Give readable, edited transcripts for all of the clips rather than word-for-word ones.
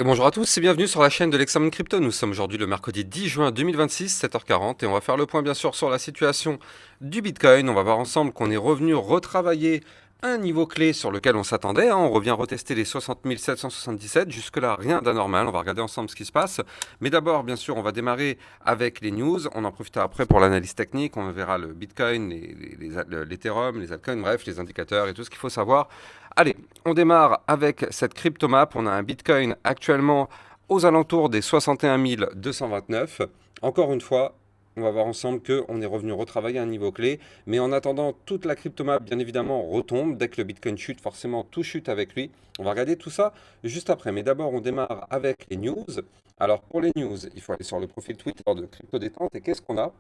Et bonjour à tous et bienvenue sur la chaîne de l'Examen Crypto. Nous sommes aujourd'hui le mercredi 10 juin 2026, 7h40, et on va faire le point bien sûr sur la situation du Bitcoin. On va voir ensemble qu'on est revenu retravailler un niveau clé sur lequel on s'attendait. On revient retester les 60 777. Jusque-là, rien d'anormal. On va regarder ensemble ce qui se passe. Mais d'abord, bien sûr, on va démarrer avec les news. On en profitera après pour l'analyse technique. On verra le Bitcoin, l'Ethereum, les altcoins, bref, les indicateurs et tout ce qu'il faut savoir. Allez, on démarre avec cette cryptomap. On a un Bitcoin actuellement aux alentours des 61 229. Encore une fois, on va voir ensemble qu'on est revenu retravailler un niveau clé. Mais en attendant, toute la cryptomap, bien évidemment, retombe. Dès que le Bitcoin chute, forcément, tout chute avec lui. On va regarder tout ça juste après. Mais d'abord, on démarre avec les news. Alors, pour les news, il faut aller sur le profil Twitter de Crypto Détente. Et qu'est-ce qu'on a?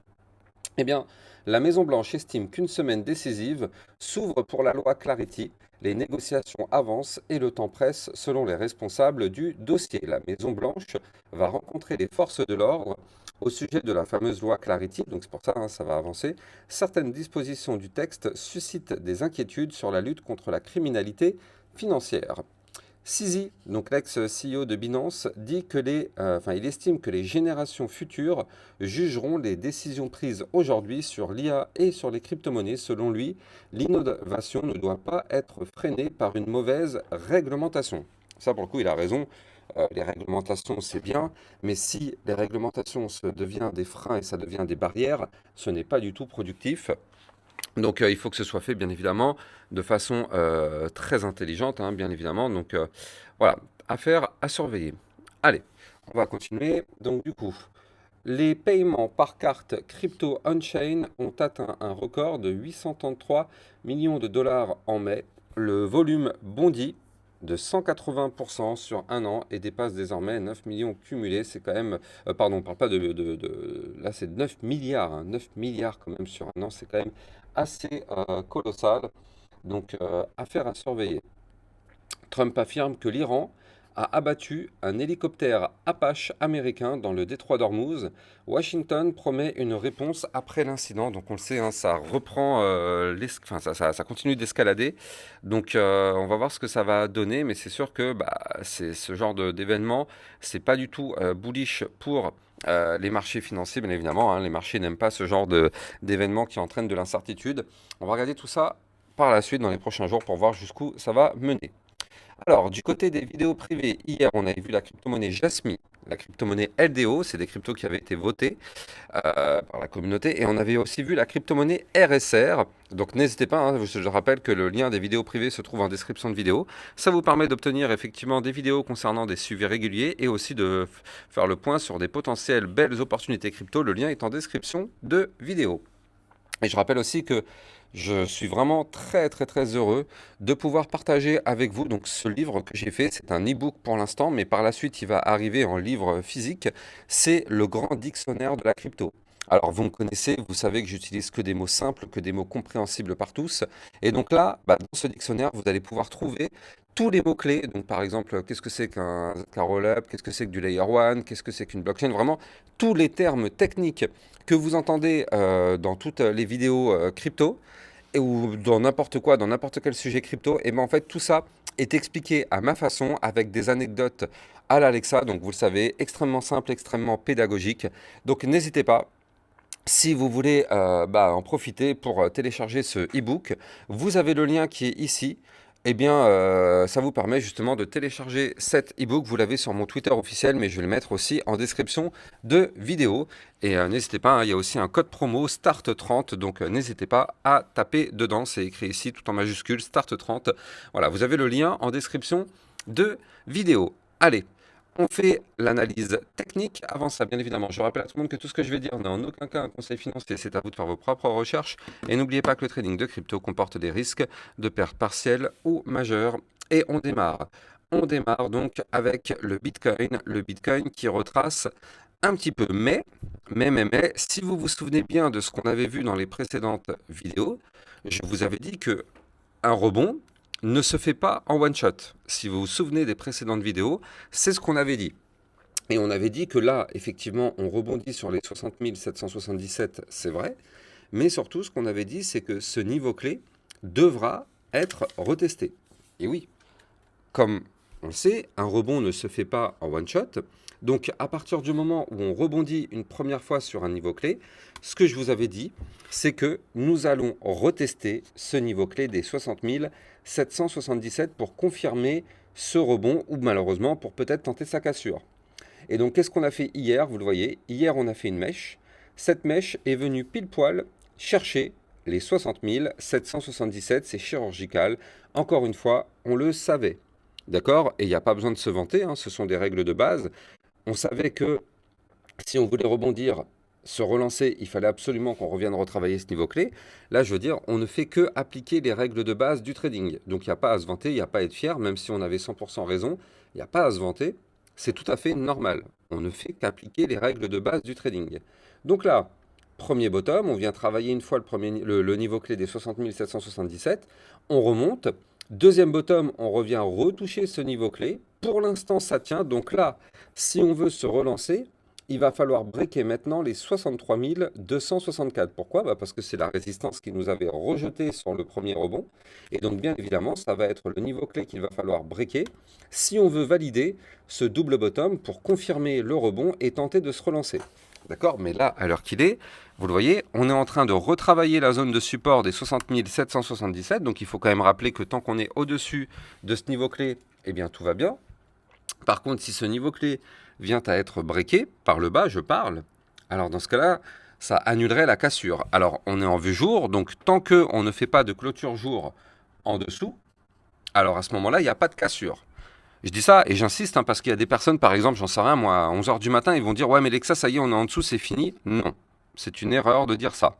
Eh bien, la Maison-Blanche estime qu'une semaine décisive s'ouvre pour la loi Clarity. Les négociations avancent et le temps presse selon les responsables du dossier. La Maison-Blanche va rencontrer les forces de l'ordre au sujet de la fameuse loi Clarity, donc c'est pour ça ça va avancer. Certaines dispositions du texte suscitent des inquiétudes sur la lutte contre la criminalité financière. Sisi, donc l'ex-CEO de Binance, dit que il estime que les générations futures jugeront les décisions prises aujourd'hui sur l'IA et sur les crypto-monnaies. Selon lui, l'innovation ne doit pas être freinée par une mauvaise réglementation. Ça, pour le coup, il a raison. Les réglementations, c'est bien, mais si les réglementations se deviennent des freins et ça devient des barrières, ce n'est pas du tout productif. Donc il faut que ce soit fait, bien évidemment, de façon très intelligente, hein, bien évidemment. Donc voilà, affaire à surveiller. Allez, on va continuer. Donc du coup, les paiements par carte crypto on-chain ont atteint un record de 833 millions de dollars en mai. Le volume bondit de 180% sur un an et dépasse désormais 9 millions cumulés. C'est quand même... pardon, on ne parle pas là, c'est 9 milliards. 9 milliards quand même sur un an, c'est quand même assez colossal. Donc, affaire à surveiller. Trump affirme que l'Iran a abattu un hélicoptère Apache américain dans le détroit d'Ormuz. Washington promet une réponse après l'incident. Donc on le sait, hein, ça reprend, ça continue d'escalader. Donc on va voir ce que ça va donner, mais c'est sûr que c'est ce genre d'événement, c'est pas du tout bullish pour les marchés financiers, bien évidemment. Hein. Les marchés n'aiment pas ce genre d'événements qui entraînent de l'incertitude. On va regarder tout ça par la suite dans les prochains jours pour voir jusqu'où ça va mener. Alors, du côté des vidéos privées, hier, on avait vu la crypto-monnaie Jasmy, la crypto-monnaie LDO, c'est des cryptos qui avaient été votés par la communauté, et on avait aussi vu la crypto-monnaie RSR. Donc, n'hésitez pas, hein, je rappelle que le lien des vidéos privées se trouve en description de vidéo. Ça vous permet d'obtenir effectivement des vidéos concernant des suivis réguliers et aussi de faire le point sur des potentielles belles opportunités crypto. Le lien est en description de vidéo. Et je rappelle aussi que je suis vraiment très très très heureux de pouvoir partager avec vous donc ce livre que j'ai fait. C'est un e-book pour l'instant, mais par la suite il va arriver en livre physique. C'est le grand dictionnaire de la crypto. Alors vous me connaissez, vous savez que j'utilise que des mots simples, que des mots compréhensibles par tous. Et donc là, dans ce dictionnaire, vous allez pouvoir trouver tous les mots-clés. Donc par exemple, qu'est-ce que c'est qu'un roll-up, qu'est-ce que c'est que du layer 1, qu'est-ce que c'est qu'une blockchain, vraiment tous les termes techniques que vous entendez dans toutes les vidéos crypto ou dans n'importe quoi, dans n'importe quel sujet crypto, et bien en fait tout ça est expliqué à ma façon avec des anecdotes à l'Alexa, donc vous le savez, extrêmement simple, extrêmement pédagogique. Donc n'hésitez pas. Si vous voulez en profiter pour télécharger ce e-book, vous avez le lien qui est ici. Eh bien, ça vous permet justement de télécharger cet e-book. Vous l'avez sur mon Twitter officiel, mais je vais le mettre aussi en description de vidéo. Et n'hésitez pas, hein, il y a aussi un code promo START30, donc n'hésitez pas à taper dedans. C'est écrit ici tout en majuscule, START30. Voilà, vous avez le lien en description de vidéo. Allez, on fait l'analyse technique. Avant ça, bien évidemment, je rappelle à tout le monde que tout ce que je vais dire n'est en aucun cas un conseil financier. C'est à vous de faire vos propres recherches. Et n'oubliez pas que le trading de crypto comporte des risques de pertes partielles ou majeures. Et on démarre. On démarre donc avec le Bitcoin. Le Bitcoin qui retrace un petit peu. Mais, si vous vous souvenez bien de ce qu'on avait vu dans les précédentes vidéos, je vous avais dit que un rebond ne se fait pas en one shot. Si vous vous souvenez des précédentes vidéos, c'est ce qu'on avait dit. Et on avait dit que là, effectivement, on rebondit sur les 60 777, c'est vrai. Mais surtout, ce qu'on avait dit, c'est que ce niveau clé devra être retesté. Et oui, comme on le sait, un rebond ne se fait pas en one shot. Donc à partir du moment où on rebondit une première fois sur un niveau clé, ce que je vous avais dit, c'est que nous allons retester ce niveau clé des 60 777 pour confirmer ce rebond ou malheureusement pour peut-être tenter sa cassure. Et donc qu'est-ce qu'on a fait hier? Vous le voyez, hier on a fait une mèche. Cette mèche est venue pile poil chercher les 60 777, c'est chirurgical. Encore une fois, on le savait. D'accord? Et il n'y a pas besoin de se vanter, hein, ce sont des règles de base. On savait que si on voulait rebondir, se relancer, il fallait absolument qu'on revienne retravailler ce niveau clé. Là, je veux dire, on ne fait que appliquer les règles de base du trading. Donc, il n'y a pas à se vanter, il n'y a pas à être fier, même si on avait 100% raison, il n'y a pas à se vanter. C'est tout à fait normal. On ne fait qu'appliquer les règles de base du trading. Donc là, premier bottom, on vient travailler une fois le niveau clé des 60 777. On remonte. Deuxième bottom, on revient retoucher ce niveau clé. Pour l'instant, ça tient. Donc là, si on veut se relancer, il va falloir breaker maintenant les 63 264. Pourquoi? Parce que c'est la résistance qui nous avait rejeté sur le premier rebond. Et donc, bien évidemment, ça va être le niveau clé qu'il va falloir breaker si on veut valider ce double bottom pour confirmer le rebond et tenter de se relancer. D'accord? Mais là, à l'heure qu'il est, vous le voyez, on est en train de retravailler la zone de support des 60 777. Donc, il faut quand même rappeler que tant qu'on est au-dessus de ce niveau clé, eh bien, tout va bien. Par contre, si ce niveau clé vient à être breaké, par le bas, je parle, alors dans ce cas-là, ça annulerait la cassure. Alors, on est en vue jour, donc tant qu'on ne fait pas de clôture jour en dessous, alors à ce moment-là, il n'y a pas de cassure. Je dis ça et j'insiste, hein, parce qu'il y a des personnes, par exemple, j'en sais rien, moi, à 11h du matin, ils vont dire « Ouais, mais Lexa, ça y est, on est en dessous, c'est fini. » Non, c'est une erreur de dire ça.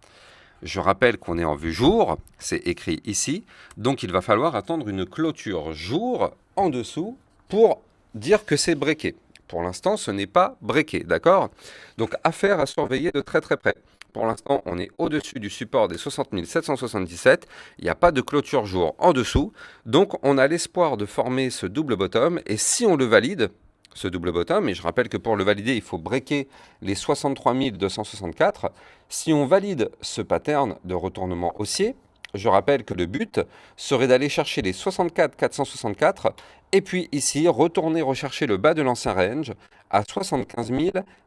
Je rappelle qu'on est en vue jour, c'est écrit ici, donc il va falloir attendre une clôture jour en dessous pour dire que c'est breaké. Pour l'instant, ce n'est pas breaké, d'accord? Donc, affaire à surveiller de très très près. Pour l'instant, on est au-dessus du support des 60 777. Il n'y a pas de clôture jour en dessous. Donc, on a l'espoir de former ce double bottom. Et si on le valide, ce double bottom, et je rappelle que pour le valider, il faut breaker les 63 264. Si on valide ce pattern de retournement haussier, je rappelle que le but serait d'aller chercher les 64 464 et puis ici retourner rechercher le bas de l'ancien range à 75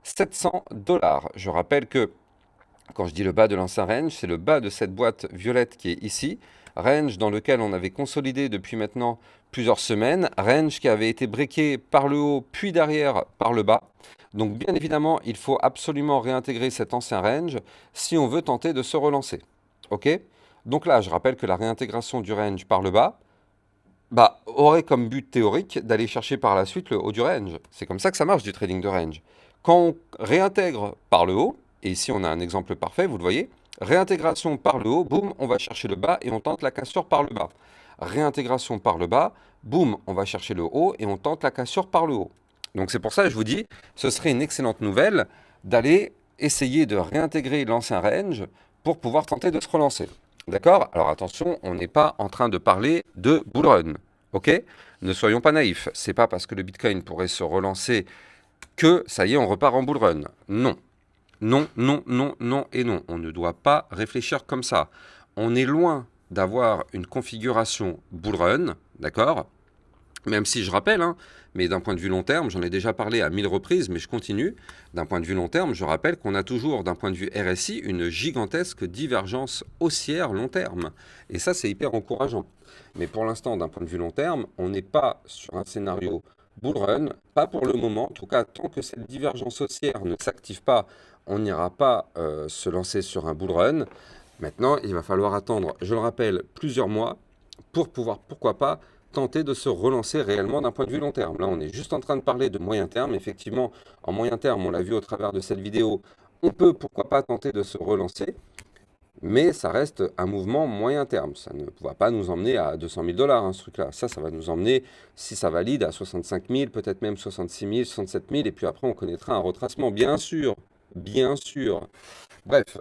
700 $. Je rappelle que quand je dis le bas de l'ancien range, c'est le bas de cette boîte violette qui est ici, range dans lequel on avait consolidé depuis maintenant plusieurs semaines, range qui avait été breaké par le haut puis derrière par le bas. Donc bien évidemment, il faut absolument réintégrer cet ancien range si on veut tenter de se relancer. Ok? Donc là, je rappelle que la réintégration du range par le bas aurait comme but théorique d'aller chercher par la suite le haut du range. C'est comme ça que ça marche du trading de range. Quand on réintègre par le haut, et ici on a un exemple parfait, vous le voyez, réintégration par le haut, boum, on va chercher le bas et on tente la cassure par le bas. Réintégration par le bas, boum, on va chercher le haut et on tente la cassure par le haut. Donc c'est pour ça que je vous dis, ce serait une excellente nouvelle d'aller essayer de réintégrer l'ancien range pour pouvoir tenter de se relancer. D'accord? Alors attention, on n'est pas en train de parler de bull run. Ok? Ne soyons pas naïfs. C'est pas parce que le Bitcoin pourrait se relancer que ça y est, on repart en bull run. Non. Non, non, non, non et non. On ne doit pas réfléchir comme ça. On est loin d'avoir une configuration bull run, d'accord? Même si je rappelle, hein, mais d'un point de vue long terme, j'en ai déjà parlé à 1000 reprises, mais je continue. D'un point de vue long terme, je rappelle qu'on a toujours, d'un point de vue RSI, une gigantesque divergence haussière long terme. Et ça, c'est hyper encourageant. Mais pour l'instant, d'un point de vue long terme, on n'est pas sur un scénario bull run, pas pour le moment. En tout cas, tant que cette divergence haussière ne s'active pas, on n'ira pas se lancer sur un bull run. Maintenant, il va falloir attendre, je le rappelle, plusieurs mois pour pouvoir, pourquoi pas, tenter de se relancer réellement d'un point de vue long terme. Là, on est juste en train de parler de moyen terme. Effectivement, en moyen terme, on l'a vu au travers de cette vidéo, on peut, pourquoi pas, tenter de se relancer, mais ça reste un mouvement moyen terme. Ça ne va pas nous emmener à 200 000 $, hein, ce truc-là. Ça va nous emmener, si ça valide, à 65 000, peut-être même 66 000, 67 000, et puis après, on connaîtra un retracement, bien sûr, bien sûr. Bref,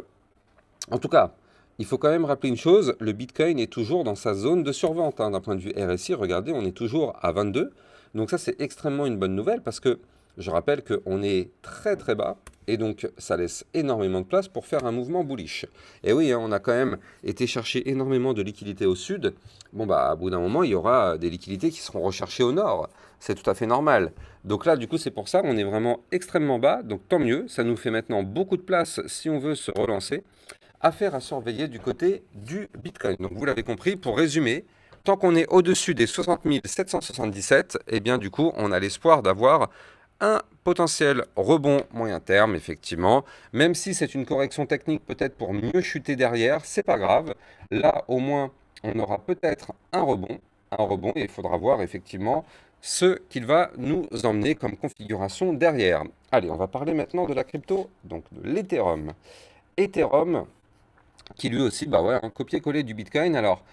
en tout cas, il faut quand même rappeler une chose, le Bitcoin est toujours dans sa zone de survente, hein, d'un point de vue RSI. Regardez, on est toujours à 22. Donc ça, c'est extrêmement une bonne nouvelle parce que je rappelle qu'on est très très bas et donc ça laisse énormément de place pour faire un mouvement bullish. Et oui, hein, on a quand même été chercher énormément de liquidités au sud. Bon, à bout d'un moment, il y aura des liquidités qui seront recherchées au nord. c'est tout à fait normal. Donc là, du coup, c'est pour ça qu'on est vraiment extrêmement bas, donc tant mieux, ça nous fait maintenant beaucoup de place si on veut se relancer. Affaire à surveiller du côté du Bitcoin. Donc vous l'avez compris, pour résumer, tant qu'on est au-dessus des 60 777, eh bien du coup, on a l'espoir d'avoir un potentiel rebond moyen terme, effectivement. Même si c'est une correction technique peut-être pour mieux chuter derrière, c'est pas grave. Là, au moins, on aura peut-être un rebond, et il faudra voir effectivement ce qu'il va nous emmener comme configuration derrière. Allez, on va parler maintenant de la crypto, donc de l'Ethereum. Ethereum, qui lui aussi, bah ouais, un copier-coller du Bitcoin. Alors,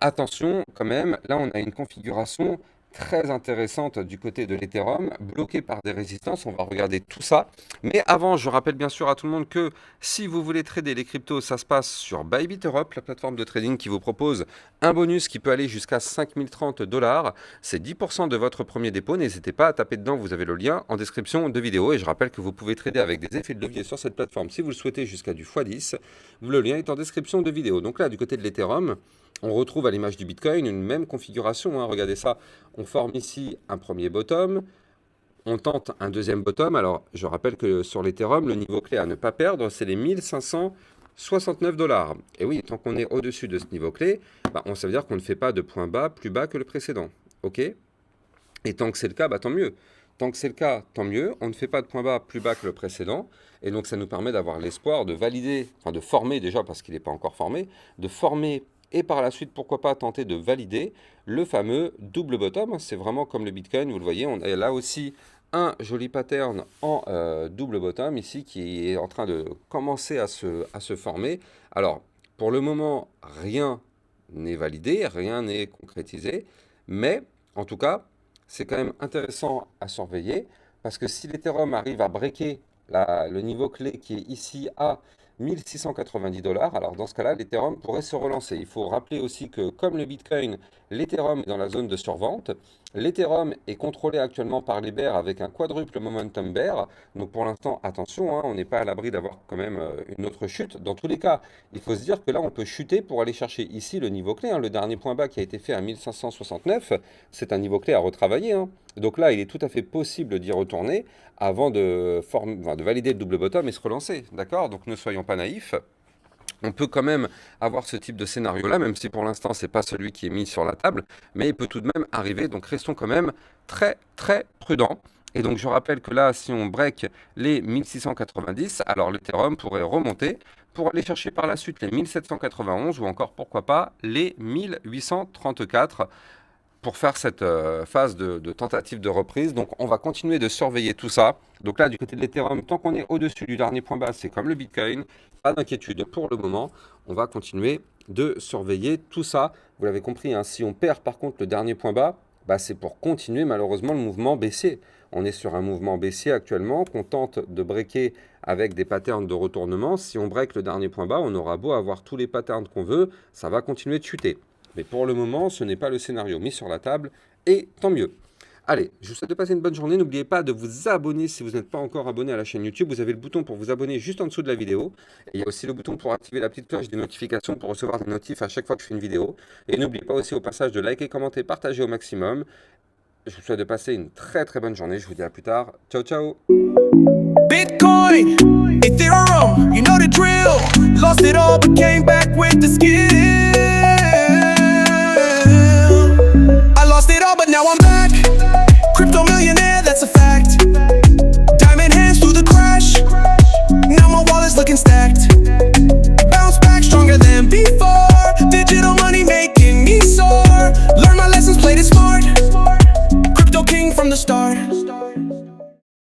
attention quand même, là on a une configuration très intéressante du côté de l'Ethereum, bloquée par des résistances, on va regarder tout ça. Mais avant, je rappelle bien sûr à tout le monde que si vous voulez trader les cryptos, ça se passe sur Bybit Europe, la plateforme de trading qui vous propose un bonus qui peut aller jusqu'à 5030 $. C'est 10% de votre premier dépôt, n'hésitez pas à taper dedans, vous avez le lien en description de vidéo. Et je rappelle que vous pouvez trader avec des effets de levier sur cette plateforme si vous le souhaitez jusqu'à du x10. Le lien est en description de vidéo. Donc là, du côté de l'Ethereum, on retrouve à l'image du Bitcoin une même configuration, hein. Regardez ça, on forme ici un premier bottom, on tente un deuxième bottom. Alors, je rappelle que sur l'Ethereum, le niveau clé à ne pas perdre, c'est les 1569 $. Et oui, tant qu'on est au-dessus de ce niveau clé, bah, ça veut dire qu'on ne fait pas de point bas plus bas que le précédent. OK? Et tant que c'est le cas, bah, tant mieux. Tant que c'est le cas, tant mieux. On ne fait pas de point bas plus bas que le précédent. Et donc, ça nous permet d'avoir l'espoir de valider, enfin de former déjà, parce qu'il n'est pas encore formé, de former et par la suite, pourquoi pas tenter de valider le fameux double bottom. C'est vraiment comme le Bitcoin, vous le voyez, on a là aussi un joli pattern en double bottom ici qui est en train de commencer à se former. Alors, pour le moment, rien n'est validé, rien n'est concrétisé, mais en tout cas, c'est quand même intéressant à surveiller parce que si l'Ethereum arrive à breaker le niveau clé qui est ici à 1690 $, alors dans ce cas-là, l'Ethereum pourrait se relancer. Il faut rappeler aussi que comme le Bitcoin, l'Ethereum est dans la zone de survente. L'Ethereum est contrôlé actuellement par les bears avec un quadruple momentum bear. Donc pour l'instant, attention, hein, on n'est pas à l'abri d'avoir quand même une autre chute. Dans tous les cas, il faut se dire que là, on peut chuter pour aller chercher ici le niveau clé, hein. Le dernier point bas qui a été fait à 1569, c'est un niveau clé à retravailler, hein. Donc là, il est tout à fait possible d'y retourner avant de valider le double bottom et se relancer. D'accord? Donc ne soyons pas naïfs. On peut quand même avoir ce type de scénario-là, même si pour l'instant, ce n'est pas celui qui est mis sur la table, mais il peut tout de même arriver. Donc restons quand même très, très prudents. Et donc je rappelle que là, si on break les 1690, alors l'Ethereum pourrait remonter pour aller chercher par la suite les 1791 ou encore, pourquoi pas, les 1834 pour faire cette phase de tentative de reprise. Donc on va continuer de surveiller tout ça. Donc là, du côté de l'Ethereum, tant qu'on est au-dessus du dernier point bas, c'est comme le Bitcoin, pas d'inquiétude pour le moment. On va continuer de surveiller tout ça. Vous l'avez compris, hein, si on perd par contre le dernier point bas, bah, c'est pour continuer malheureusement le mouvement baissier. On est sur un mouvement baissier actuellement qu'on tente de breaker avec des patterns de retournement. Si on break le dernier point bas, on aura beau avoir tous les patterns qu'on veut, ça va continuer de chuter. Mais pour le moment, ce n'est pas le scénario mis sur la table, et tant mieux. Allez, je vous souhaite de passer une bonne journée. N'oubliez pas de vous abonner si vous n'êtes pas encore abonné à la chaîne YouTube. Vous avez le bouton pour vous abonner juste en dessous de la vidéo. Et il y a aussi le bouton pour activer la petite cloche des notifications pour recevoir des notifs à chaque fois que je fais une vidéo. Et n'oubliez pas aussi au passage de liker, commenter, partager au maximum. Je vous souhaite de passer une très très bonne journée. Je vous dis à plus tard. Ciao, ciao. Bitcoin, Ethereum, you know the drill. Lost it all but came back with the skill.